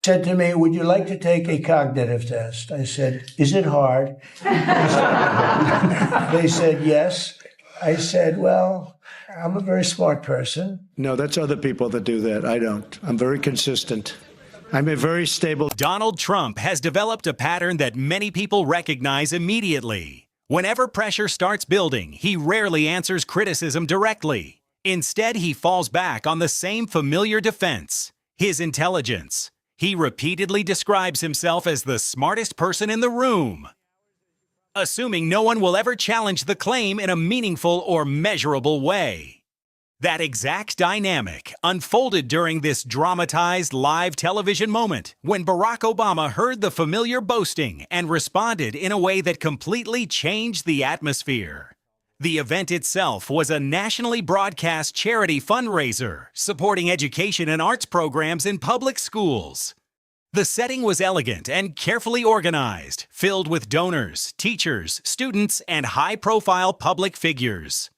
said to me, "Would you like to take a cognitive test?" I said, "Is it hard?" They said, "Yes." I said, "Well, I'm a very smart person." No, that's other people that do that. I don't. I'm very consistent. I'm a very stable. Donald Trump has developed a pattern that many people recognize immediately. Whenever pressure starts building, he rarely answers criticism directly. Instead, he falls back on the same familiar defense, his intelligence. He repeatedly describes himself as the smartest person in the room, assuming no one will ever challenge the claim in a meaningful or measurable way. That exact dynamic unfolded during this dramatized live television moment when Barack Obama heard the familiar boasting and responded in a way that completely changed the atmosphere. The event itself was a nationally broadcast charity fundraiser supporting education and arts programs in public schools. The setting was elegant and carefully organized, filled with donors, teachers, students, and high-profile public figures.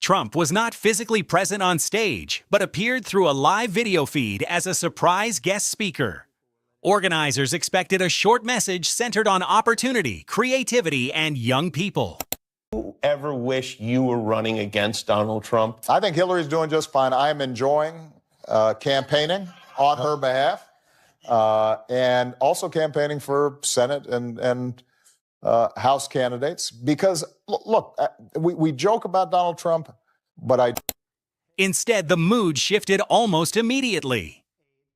Trump was not physically present on stage, but appeared through a live video feed as a surprise guest speaker. Organizers expected a short message centered on opportunity, creativity, and young people. You ever wish you were running against Donald Trump? I think Hillary's doing just fine. I am enjoying campaigning on her behalf and also campaigning for Senate and House candidates because, look, we joke about Donald Trump, but Instead, the mood shifted almost immediately.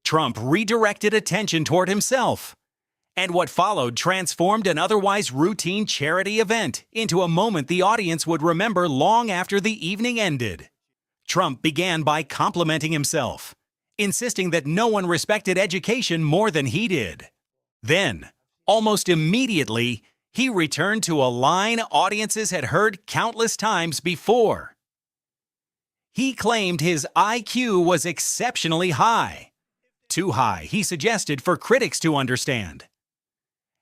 Trump redirected attention toward himself. And what followed transformed an otherwise routine charity event into a moment the audience would remember long after the evening ended. Trump began by complimenting himself, insisting that no one respected education more than he did. Then, almost immediately, he returned to a line audiences had heard countless times before. He claimed his IQ was exceptionally high. Too high, he suggested, for critics to understand,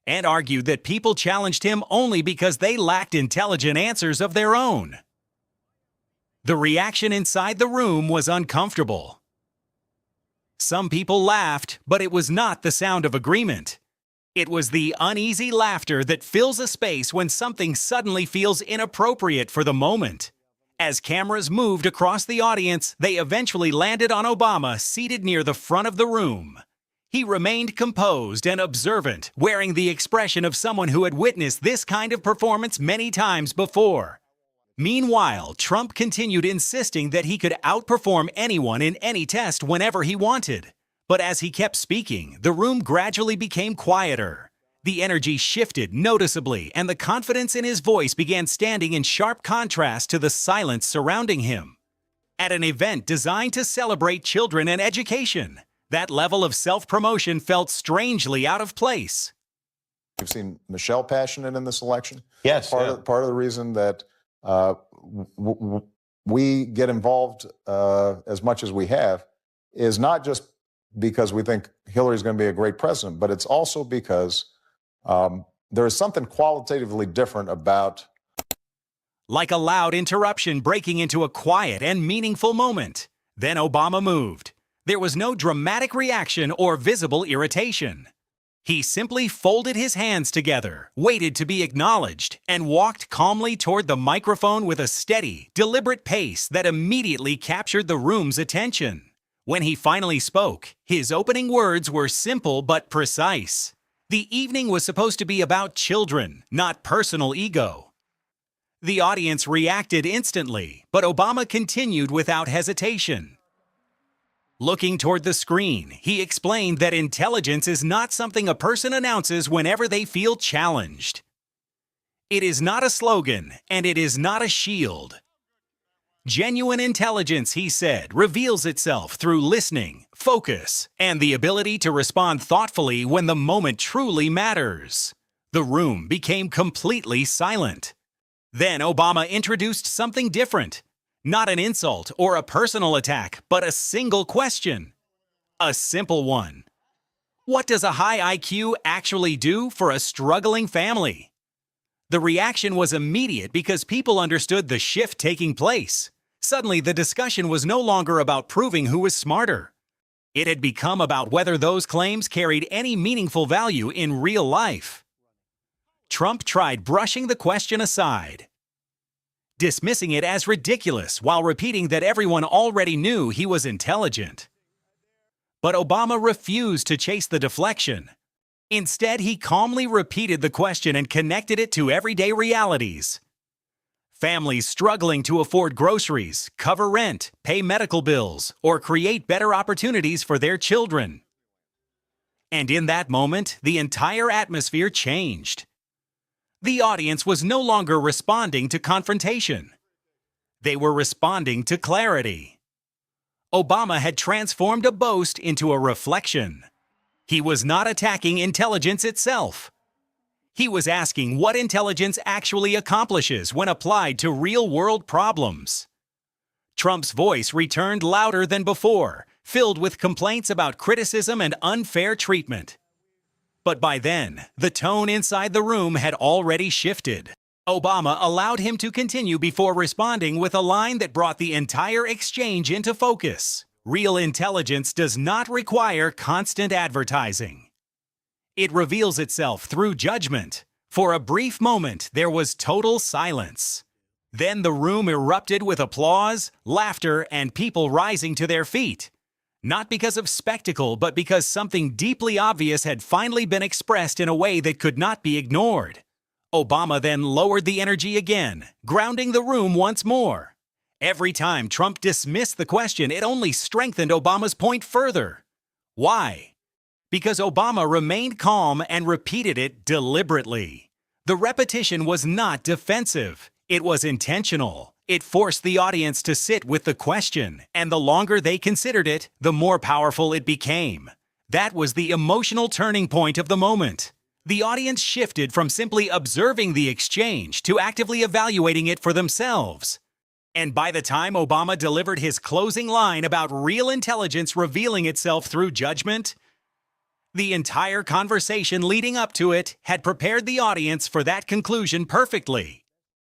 and argued that people challenged him only because they lacked intelligent answers of their own. The reaction inside the room was uncomfortable. Some people laughed, but it was not the sound of agreement. It was the uneasy laughter that fills a space when something suddenly feels inappropriate for the moment. As cameras moved across the audience, they eventually landed on Obama seated near the front of the room. He remained composed and observant, wearing the expression of someone who had witnessed this kind of performance many times before. Meanwhile, Trump continued insisting that he could outperform anyone in any test whenever he wanted. But as he kept speaking, the room gradually became quieter. The energy shifted noticeably, and the confidence in his voice began standing in sharp contrast to the silence surrounding him. At an event designed to celebrate children and education, that level of self-promotion felt strangely out of place. We've seen Michelle passionate in this election. Yes. Part of the reason that we get involved as much as we have is not just because we think Hillary's going to be a great president, but it's also because there is something qualitatively different about. Like a loud interruption breaking into a quiet and meaningful moment. Then Obama moved. There was no dramatic reaction or visible irritation. He simply folded his hands together, waited to be acknowledged, and walked calmly toward the microphone with a steady, deliberate pace that immediately captured the room's attention. When he finally spoke, his opening words were simple but precise. The evening was supposed to be about children, not personal ego. The audience reacted instantly, but Obama continued without hesitation. Looking toward the screen, he explained that intelligence is not something a person announces whenever they feel challenged. It is not a slogan, and it is not a shield. Genuine intelligence, he said, reveals itself through listening, focus, and the ability to respond thoughtfully when the moment truly matters. The room became completely silent. Then Obama introduced something different. Not an insult or a personal attack, but a single question. A simple one. What does a high IQ actually do for a struggling family? The reaction was immediate because people understood the shift taking place. Suddenly, the discussion was no longer about proving who was smarter. It had become about whether those claims carried any meaningful value in real life. Trump tried brushing the question aside, dismissing it as ridiculous while repeating that everyone already knew he was intelligent. But Obama refused to chase the deflection. Instead, he calmly repeated the question and connected it to everyday realities. Families struggling to afford groceries, cover rent, pay medical bills, or create better opportunities for their children. And in that moment, the entire atmosphere changed. The audience was no longer responding to confrontation. They were responding to clarity. Obama had transformed a boast into a reflection. He was not attacking intelligence itself. He was asking what intelligence actually accomplishes when applied to real-world problems. Trump's voice returned louder than before, filled with complaints about criticism and unfair treatment. But by then, the tone inside the room had already shifted. Obama allowed him to continue before responding with a line that brought the entire exchange into focus. Real intelligence does not require constant advertising. It reveals itself through judgment. For a brief moment, there was total silence. Then the room erupted with applause, laughter, and people rising to their feet. Not because of spectacle, but because something deeply obvious had finally been expressed in a way that could not be ignored. Obama then lowered the energy again, grounding the room once more. Every time Trump dismissed the question, it only strengthened Obama's point further. Why? Because Obama remained calm and repeated it deliberately. The repetition was not defensive. It was intentional. It forced the audience to sit with the question, and the longer they considered it, the more powerful it became. That was the emotional turning point of the moment. The audience shifted from simply observing the exchange to actively evaluating it for themselves. And by the time Obama delivered his closing line about real intelligence revealing itself through judgment, the entire conversation leading up to it had prepared the audience for that conclusion perfectly.